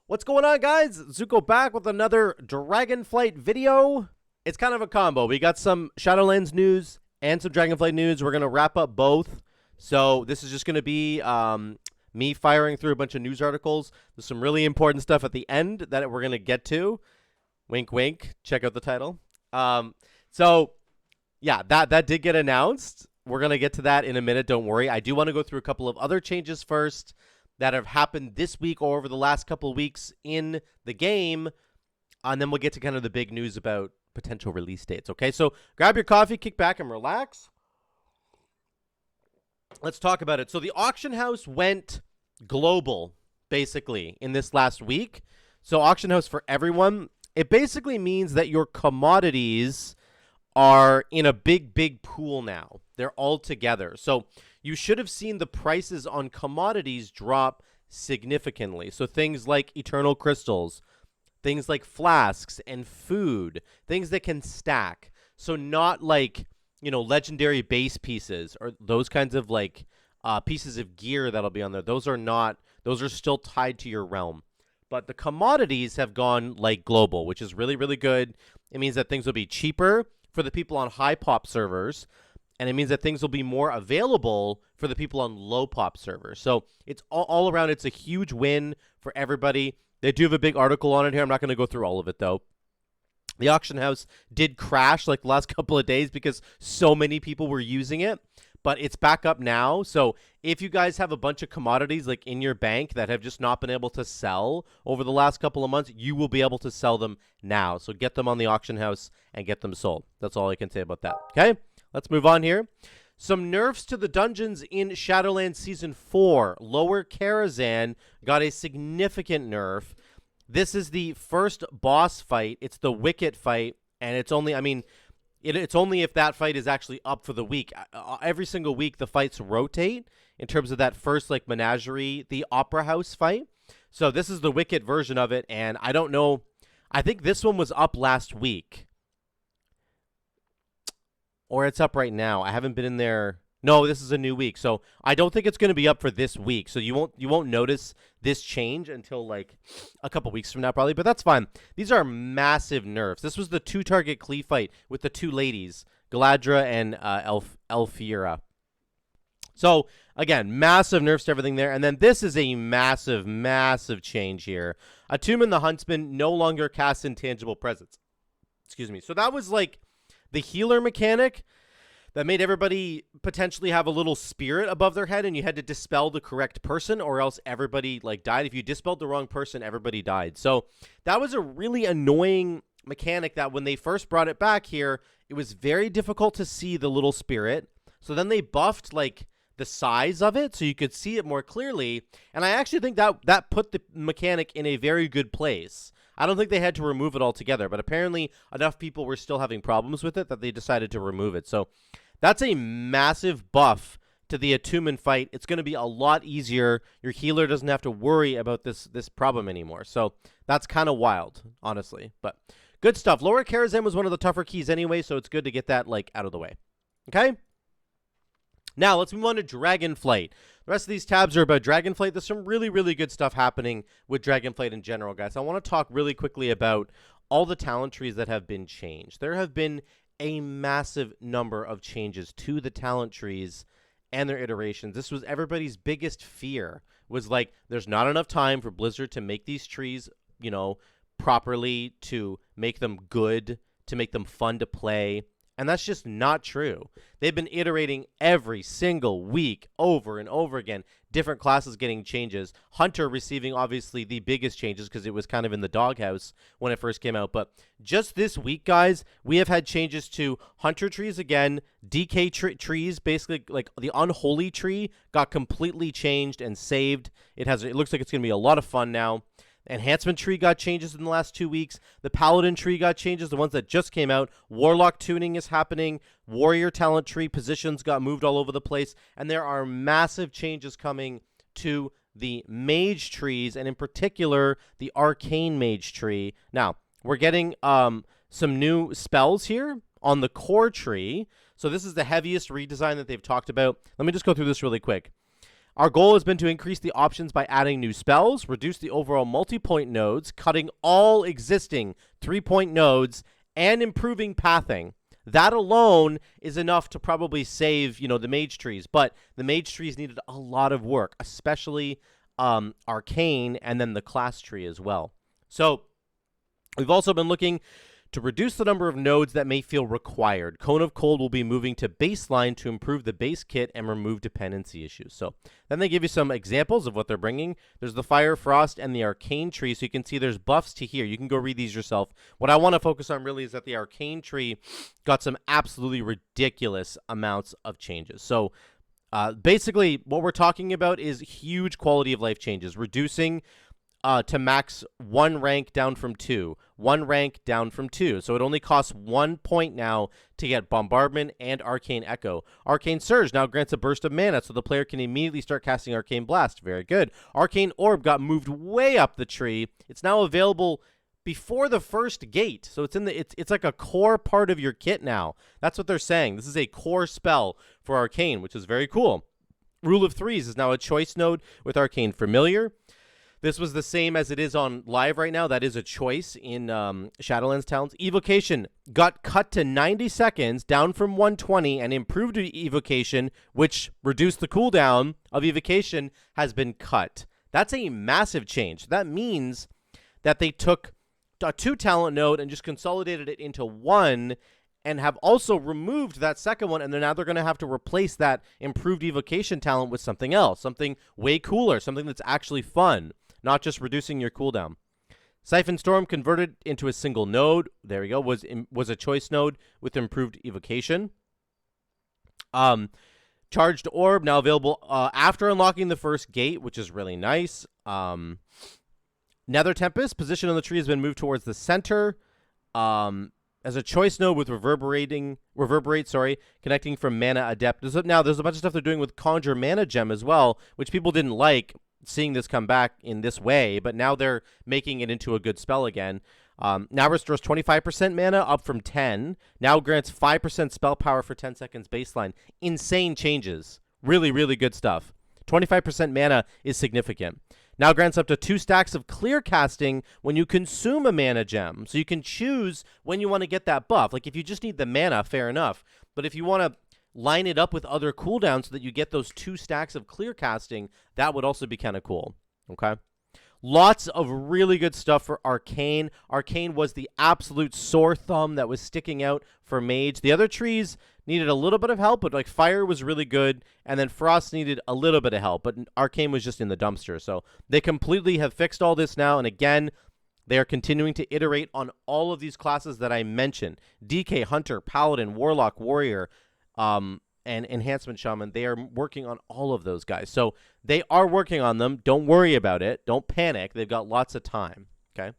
What's going on, guys? Zuko back with another Dragonflight video. It's kind of a combo. We got some Shadowlands news and some Dragonflight news. We're going to wrap up both. So this is just going to be me firing through a bunch of news articles. There's some really important stuff at the end that we're going to get to. Wink, wink. Check out the title. So, yeah, that did get announced. We're going to get to that in a minute. Don't worry. I do want to go through a couple of other changes first that have happened this week or over the last couple of weeks in the game. And then we'll get to kind of the big news about potential release dates. Okay, so grab your coffee, kick back, and relax. Let's talk about it. So the auction house went global, basically, in this last week. So auction house for everyone. It basically means that your commodities are in a big pool now. They're all together. So you should have seen the prices on commodities drop significantly. So things like eternal crystals, things like flasks and food, things that can stack. So not like, you know, legendary base pieces or those kinds of like pieces of gear that'll be on there. Those are still tied to your realm. But the commodities have gone like global, which is really, really good. It means that things will be cheaper for the people on high pop servers, and it means that things will be more available for the people on low pop servers. So it's all around, it's a huge win for everybody. They do have a big article on it here. I'm not going to go through all of it, though. The auction house did crash like the last couple of days because so many people were using it, but it's back up now. So if you guys have a bunch of commodities like in your bank that have just not been able to sell over the last couple of months, you will be able to sell them now. So get them on the auction house and get them sold. That's all I can say about that. Okay, let's move on here. Some nerfs to the dungeons in Shadowlands Season 4. Lower Karazhan got a significant nerf. This is the first boss fight. It's the Wicket fight, and it's only, it's only if that fight is actually up for the week. Every single week, the fights rotate in terms of that first, like, menagerie, the Opera House fight. So this is the Wicket version of it, and I don't know. I think this one was up last week. Or it's up right now. I haven't been in there. No, this is a new week. So I don't think it's going to be up for this week. So you won't notice this change until like a couple weeks from now probably, but that's fine. These are massive nerfs. This was the 2-target Klee fight with the two ladies, Galadra and Elfira. So again, massive nerfs to everything there. And then this is a massive change here. Attumen the Huntsman no longer casts intangible presence. Excuse me. So that was like the healer mechanic that made everybody potentially have a little spirit above their head, and you had to dispel the correct person or else everybody like died. If you dispelled the wrong person, everybody died. So that was a really annoying mechanic that when they first brought it back here, it was very difficult to see the little spirit. So then they buffed like the size of it so you could see it more clearly, and I actually think that put the mechanic in a very good place. I don't think they had to remove it altogether, but apparently enough people were still having problems with it that they decided to remove it. So that's a massive buff to the Attumen fight. It's going to be a lot easier. Your healer doesn't have to worry about this problem anymore. So that's kind of wild, honestly. But good stuff. Lower Karazhan was one of the tougher keys anyway, so it's good to get that like out of the way. Okay? Now, let's move on to Dragonflight. The rest of these tabs are about Dragonflight. There's some really, really good stuff happening with Dragonflight in general, guys. I want to talk really quickly about all the talent trees that have been changed. There have been a massive number of changes to the talent trees and their iterations. This was everybody's biggest fear, was like, there's not enough time for Blizzard to make these trees, you know, properly, to make them good, to make them fun to play. And that's just not true. They've been iterating every single week over and over again. Different classes getting changes. Hunter receiving, obviously, the biggest changes because it was kind of in the doghouse when it first came out. But just this week, guys, we have had changes to Hunter trees again. DK trees, basically, like the Unholy tree, got completely changed and saved. It looks like it's going to be a lot of fun now. Enhancement tree got changes in the last 2 weeks. The Paladin tree got changes, the ones that just came out. Warlock tuning is happening. Warrior talent tree positions got moved all over the place. And there are massive changes coming to the mage trees, and in particular, the Arcane Mage tree. Now, we're getting some new spells here on the core tree. So this is the heaviest redesign that they've talked about. Let me just go through this really quick. Our goal has been to increase the options by adding new spells, reduce the overall multi-point nodes, cutting all existing 3-point nodes, and improving pathing. That alone is enough to probably save, the mage trees, but the mage trees needed a lot of work, especially arcane and then the class tree as well. So we've also been looking to reduce the number of nodes that may feel required. Cone of Cold will be moving to baseline to improve the base kit and remove dependency issues. So then they give you some examples of what they're bringing. There's the Fire, Frost, and the Arcane tree. So you can see there's buffs to here. You can go read these yourself. What I want to focus on really is that the Arcane tree got some absolutely ridiculous amounts of changes. So basically what we're talking about is huge quality of life changes, reducing to max 1 rank down from 2, 1 rank down from 2. So it only costs 1 point now to get Bombardment and Arcane Echo. Arcane Surge now grants a burst of mana, so the player can immediately start casting Arcane Blast. Very good. Arcane Orb got moved way up the tree. It's now available before the first gate. So it's like a core part of your kit now. That's what they're saying. This is a core spell for Arcane, which is very cool. Rule of Threes is now a choice node with Arcane Familiar. This was the same as it is on live right now. That is a choice in Shadowlands Talents. Evocation got cut to 90 seconds, down from 120, and improved evocation, which reduced the cooldown of evocation, has been cut. That's a massive change. That means that they took a 2-talent node and just consolidated it into 1, and have also removed that second one, and now they're going to have to replace that improved evocation talent with something else, something way cooler, something that's actually fun, not just reducing your cooldown. Siphon Storm converted into a single node. There we go. Was a choice node with improved evocation. Charged Orb now available after unlocking the first gate, which is really nice. Nether Tempest position on the tree has been moved towards the center. As a choice node with reverberate, connecting from Mana Adept. There's a bunch of stuff they're doing with Conjure Mana Gem as well, which people didn't like seeing this come back in this way, but now they're making it into a good spell again. Now restores 25% mana up from 10. Now grants 5% spell power for 10 seconds baseline. Insane changes. Really, really good stuff. 25% mana is significant. Now grants up to 2 stacks of clear casting when you consume a mana gem. So you can choose when you want to get that buff. Like if you just need the mana, fair enough. But if you want to line it up with other cooldowns so that you get those 2 stacks of clear casting, that would also be kind of cool. Okay? Lots of really good stuff for Arcane. Arcane was the absolute sore thumb that was sticking out for Mage. The other trees needed a little bit of help, but like Fire was really good, and then Frost needed a little bit of help, but Arcane was just in the dumpster. So they completely have fixed all this now, and again, they are continuing to iterate on all of these classes that I mentioned. DK, Hunter, Paladin, Warlock, Warrior, and Enhancement Shaman. They are working on all of those guys. So they are working on them. Don't worry about it. Don't panic. They've got lots of time. Okay.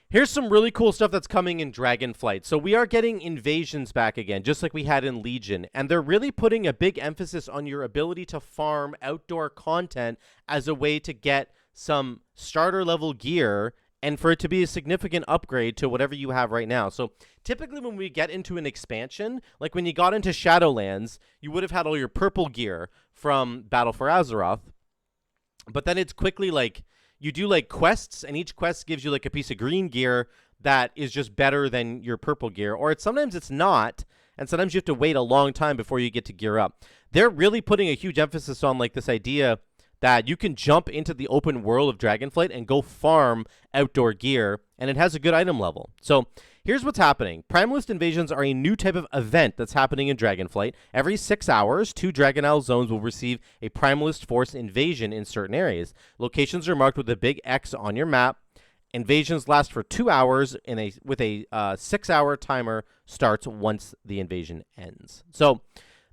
Here's some really cool stuff that's coming in Dragonflight. So we are getting invasions back again, just like we had in Legion. And they're really putting a big emphasis on your ability to farm outdoor content as a way to get some starter level gear and for it to be a significant upgrade to whatever you have right now. So typically when we get into an expansion, like when you got into Shadowlands, you would have had all your purple gear from Battle for Azeroth. But then it's quickly like, you do like quests, and each quest gives you like a piece of green gear that is just better than your purple gear. Or sometimes it's not, and sometimes you have to wait a long time before you get to gear up. They're really putting a huge emphasis on like this idea that you can jump into the open world of Dragonflight and go farm outdoor gear, and it has a good item level. So here's what's happening. Primalist invasions are a new type of event that's happening in Dragonflight. Every 6 hours, 2 Dragon Isle zones will receive a Primalist force invasion in certain areas. Locations are marked with a big X on your map. Invasions last for 2 hours with a 6-hour timer starts once the invasion ends. So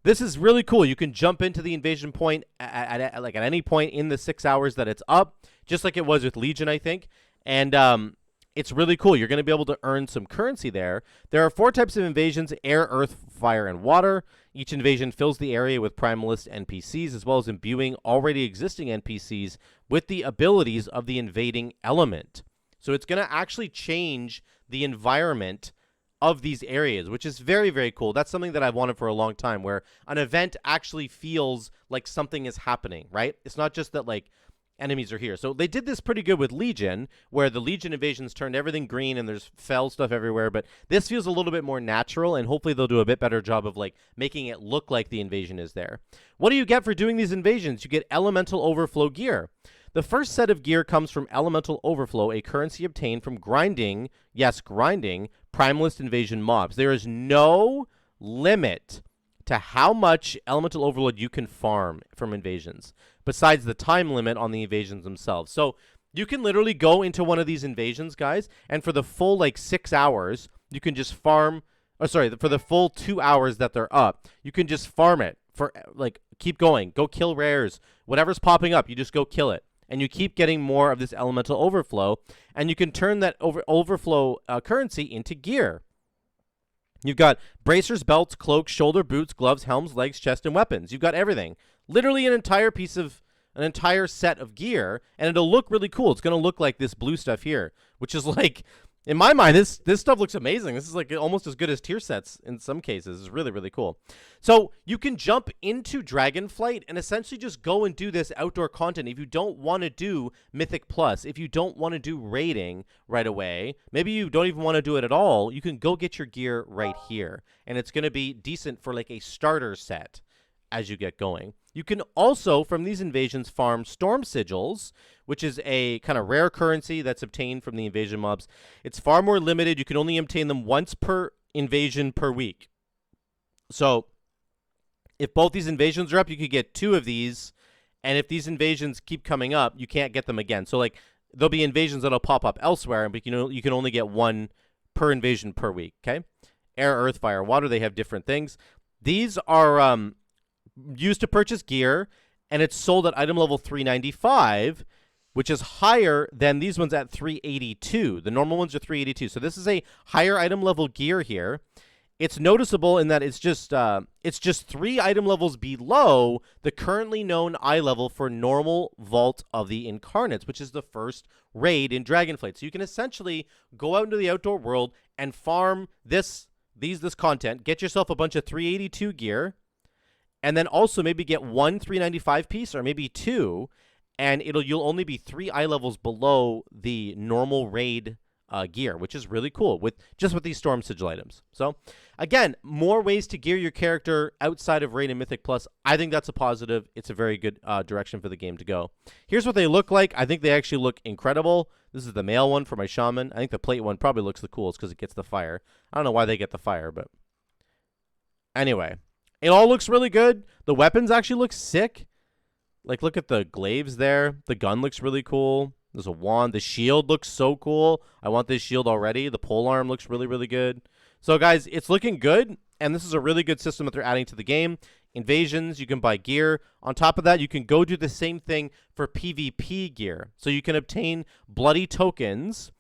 this is really cool. You can jump into the invasion point at any point in the 6 hours that it's up, just like it was with Legion, I think. And it's really cool. You're going to be able to earn some currency there. There are 4 types of invasions: air, earth, fire, and water. Each invasion fills the area with Primalist NPCs, as well as imbuing already existing NPCs with the abilities of the invading element. So it's going to actually change the environment of these areas, which is very, very cool. That's something that I've wanted for a long time, where an event actually feels like something is happening, right? It's not just that, like, enemies are here. So they did this pretty good with Legion, where the Legion invasions turned everything green and there's fell stuff everywhere, but this feels a little bit more natural, and hopefully they'll do a bit better job of, like, making it look like the invasion is there. What do you get for doing these invasions? You get Elemental Overflow gear. The first set of gear comes from Elemental Overflow, a currency obtained from grinding, yes, grinding, Primalist Invasion mobs. There is no limit to how much Elemental Overload you can farm from invasions, besides the time limit on the invasions themselves. So you can literally go into one of these invasions, guys, and for the full, like, 6 hours, you can just farm, or sorry, for the full 2 hours that they're up, you can just farm it for, like, keep going, go kill rares, whatever's popping up, you just go kill it. And you keep getting more of this Elemental Overflow, and you can turn that overflow currency into gear. You've got bracers, belts, cloaks, shoulder, boots, gloves, helms, legs, chest, and weapons. You've got everything. Literally an entire set of gear, and it'll look really cool. It's going to look like this blue stuff here, which is, like, in my mind, this stuff looks amazing. This is, like, almost as good as tier sets in some cases. It's really, really cool. So you can jump into Dragonflight and essentially just go and do this outdoor content. If you don't want to do Mythic Plus, if you don't want to do raiding right away, maybe you don't even want to do it at all, you can go get your gear right here. And it's going to be decent for, like, a starter set as you get going. You can also, from these invasions, farm Storm Sigils, which is a kind of rare currency that's obtained from the invasion mobs. It's far more limited. You can only obtain them once per invasion per week. So if both these invasions are up, you could get 2 of these. And if these invasions keep coming up, you can't get them again. So, like, there'll be invasions that'll pop up elsewhere, but, you know, you can only get 1 per invasion per week, okay? Air, earth, fire, water, they have different things. These are used to purchase gear, and it's sold at item level 395, which is higher than these ones at 382. The normal ones are 382. So this is a higher item level gear here. It's noticeable in that it's just 3 item levels below the currently known eye level for normal Vault of the Incarnates, which is the first raid in Dragonflight. So you can essentially go out into the outdoor world and farm this content, get yourself a bunch of 382 gear, and then also maybe get 1 395 piece or maybe 2, and you'll only be 3 eye levels below the normal raid gear, which is really cool with these Storm Sigil items. So again, more ways to gear your character outside of raid and Mythic Plus. I think that's a positive. It's a very good direction for the game to go. Here's what they look like. I think they actually look incredible. This is the male one for my shaman. I think the plate one probably looks the coolest because it gets the fire. I don't know why they get the fire, but anyway. It all looks really good. The weapons actually look sick. Like, look at the glaives there. The gun looks really cool. There's a wand. The shield looks so cool. I want this shield already. The polearm looks really, really good. So, guys, it's looking good, and this is a really good system that they're adding to the game. Invasions, you can buy gear. On top of that, you can go do the same thing for PvP gear. So you can obtain bloody tokens.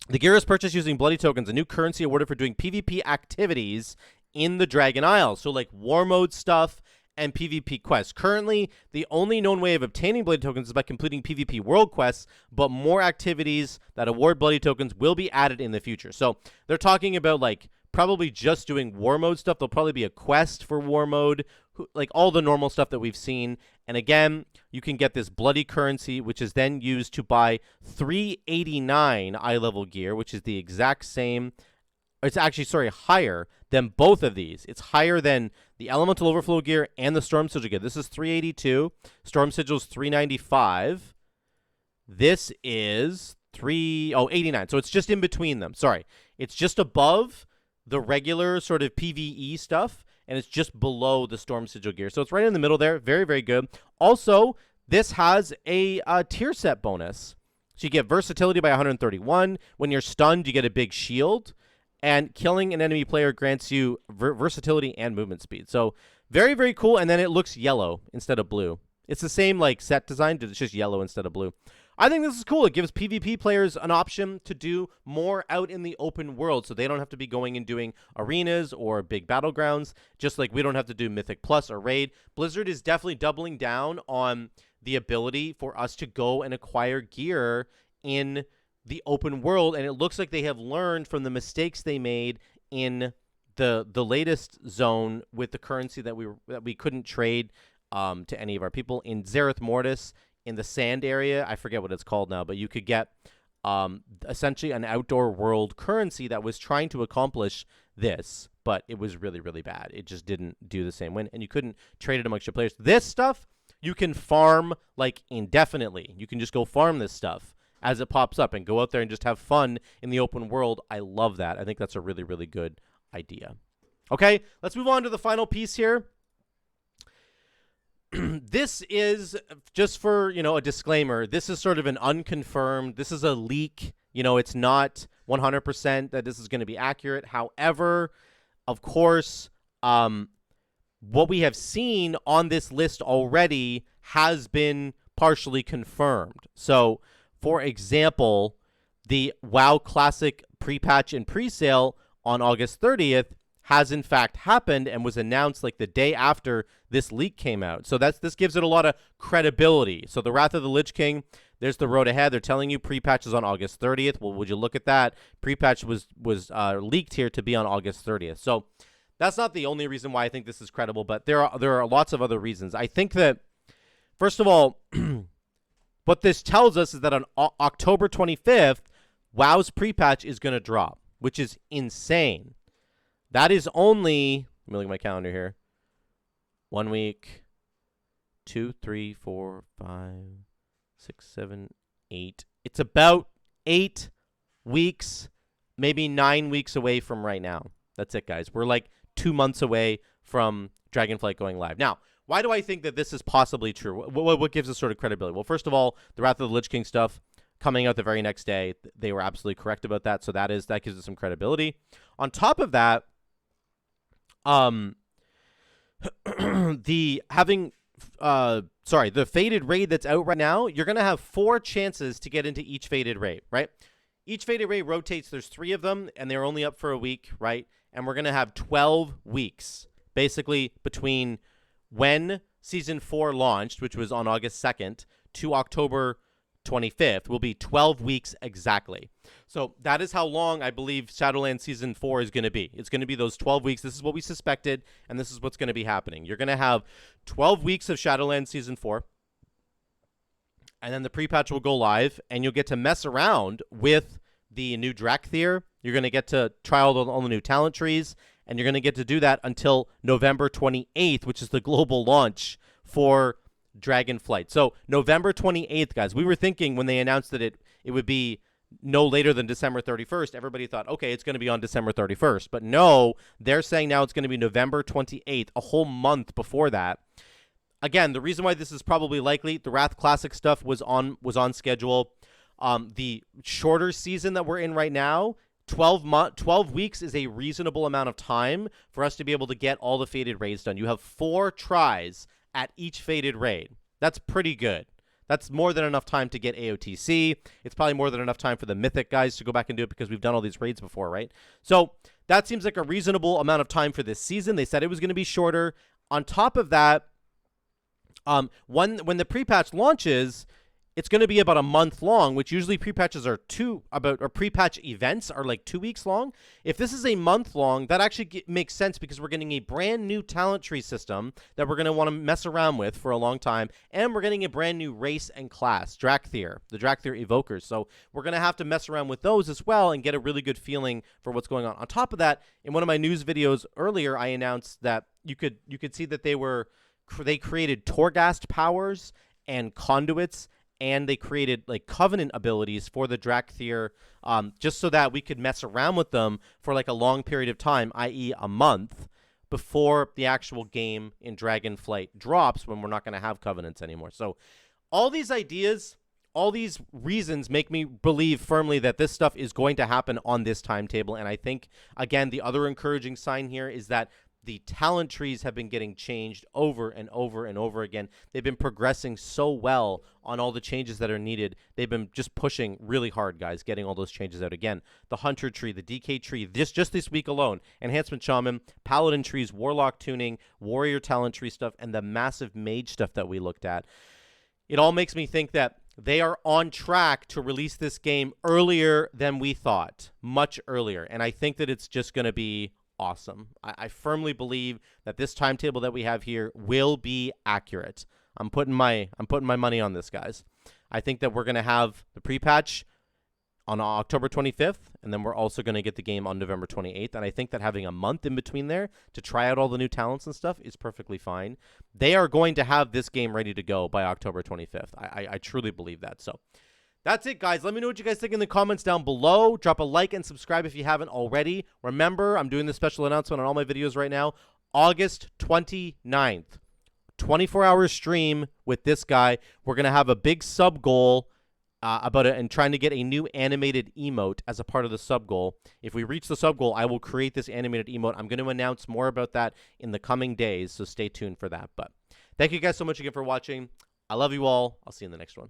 The gear is purchased using bloody tokens, a new currency awarded for doing PvP activities in the Dragon Isles. So, like, war mode stuff and PvP quests. Currently, the only known way of obtaining bloody tokens is by completing PvP world quests, but more activities that award bloody tokens will be added in the future. So they're talking about, like, probably just doing war mode stuff. There'll probably be a quest for war mode, like all the normal stuff that we've seen. And again, you can get this bloody currency, which is then used to buy 389 eye level gear, which is the exact same. It's actually, sorry, higher than both of these. It's higher than the Elemental Overflow gear and the Storm Sigil gear. This is 382. Storm Sigil is 395. This is 89. So it's just in between them. Sorry. It's just above the regular sort of PvE stuff, and it's just below the Storm Sigil gear. So it's right in the middle there. Very, very good. Also, this has a tier set bonus. So you get versatility by 131. When you're stunned, you get a big shield. And killing an enemy player grants you versatility and movement speed. So very, very cool. And then it looks yellow instead of blue. It's the same, like, set design, it's just yellow instead of blue. I think this is cool. It gives PvP players an option to do more out in the open world, so they don't have to be going and doing arenas or big battlegrounds, just like we don't have to do Mythic Plus or Raid. Blizzard is definitely doubling down on the ability for us to go and acquire gear in the open world, and it looks like they have learned from the mistakes they made in the latest zone with the currency that we couldn't trade to any of our people in Zereth Mortis in the sand area. I forget what it's called now, but you could get essentially an outdoor world currency that was trying to accomplish this, but it was really, really bad. It just didn't do the same win, and you couldn't trade it amongst your players. This stuff you can farm like indefinitely. You can just go farm this stuff as it pops up and go out there and just have fun in the open world. I love that. I think that's a really, really good idea. Okay, let's move on to the final piece here. This is just for, a disclaimer. This is sort of an unconfirmed. This is a leak. It's not 100% that this is going to be accurate. However, of course, what we have seen on this list already has been partially confirmed. So, for example, the WoW Classic pre-patch and pre-sale on August 30th has in fact happened and was announced like the day after this leak came out. So this gives it a lot of credibility. So the Wrath of the Lich King, there's the road ahead. They're telling you pre-patch is on August 30th. Well, would you look at that? Pre-patch was leaked here to be on August 30th. So that's not the only reason why I think this is credible, but there are lots of other reasons. I think that, first of all, what this tells us is that on October 25th, WoW's pre-patch is going to drop, which is insane. That is only, let me look at my calendar here, 1 week, 2, 3, 4, 5, 6, 7, 8. It's about 8 weeks, maybe 9 weeks away from right now. That's it, guys. We're like 2 months away from Dragonflight going live. Now, why do I think that this is possibly true? What gives us sort of credibility? Well, first of all, the Wrath of the Lich King stuff coming out the very next day, they were absolutely correct about that, so that gives us some credibility. On top of that, the faded raid that's out right now, you're going to have 4 chances to get into each faded raid, right? Each faded raid rotates. There's 3 of them, and they're only up for a week, right? And we're going to have 12 weeks, basically, between when Season 4 launched, which was on August 2nd, to October 25th, will be 12 weeks exactly. So that is how long I believe Shadowlands Season 4 is going to be. It's going to be those 12 weeks. This is what we suspected, and this is what's going to be happening. You're going to have 12 weeks of Shadowlands Season 4, and then the pre-patch will go live, and you'll get to mess around with the new Drakthir. You're going to get to try all the new talent trees, and you're going to get to do that until November 28th, which is the global launch for Dragonflight. So November 28th, guys, we were thinking when they announced that it would be no later than December 31st, everybody thought, okay, it's going to be on December 31st. But no, they're saying now it's going to be November 28th, a whole month before that. Again, the reason why this is probably likely, the Wrath Classic stuff was on schedule. The shorter season that we're in right now, 12 weeks is a reasonable amount of time for us to be able to get all the faded raids done. You have 4 tries at each faded raid. That's pretty good. That's more than enough time to get AOTC. It's probably more than enough time for the Mythic guys to go back and do it because we've done all these raids before, right? So that seems like a reasonable amount of time for this season. They said it was going to be shorter. On top of that, when the pre-patch launches, it's going to be about a month long, which usually pre-patches are pre-patch events are like 2 weeks long. If this is a month long, that actually makes sense because we're getting a brand new talent tree system that we're going to want to mess around with for a long time, and we're getting a brand new race and class, Drakthir, the Drakthir Evokers. So we're going to have to mess around with those as well and get a really good feeling for what's going on. On top of that, in one of my news videos earlier, I announced that you could see that they created Torghast powers and conduits, and they created like covenant abilities for the Drakthir, just so that we could mess around with them for like a long period of time, i.e. a month, before the actual game in Dragonflight drops when we're not going to have covenants anymore. So all these ideas, all these reasons make me believe firmly that this stuff is going to happen on this timetable. And I think, again, the other encouraging sign here is that the talent trees have been getting changed over and over and over again. They've been progressing so well on all the changes that are needed. They've been just pushing really hard, guys, getting all those changes out. Again, the Hunter tree, the DK tree, just this week alone, Enhancement Shaman, Paladin trees, Warlock tuning, Warrior talent tree stuff, and the massive Mage stuff that we looked at. It all makes me think that they are on track to release this game earlier than we thought, much earlier. And I think that it's just going to be awesome. I firmly believe that this timetable that we have here will be accurate. I'm putting my money on this, guys. I think that we're going to have the pre-patch on October 25th, and then we're also going to get the game on November 28th. And I think that having a month in between there to try out all the new talents and stuff is perfectly fine. They are going to have this game ready to go by October 25th. I truly believe that. So that's it, guys. Let me know what you guys think in the comments down below. Drop a like and subscribe if you haven't already. Remember, I'm doing this special announcement on all my videos right now. August 29th, 24-hour stream with this guy. We're going to have a big sub goal about it and trying to get a new animated emote as a part of the sub goal. If we reach the sub goal, I will create this animated emote. I'm going to announce more about that in the coming days, so stay tuned for that. But thank you guys so much again for watching. I love you all. I'll see you in the next one.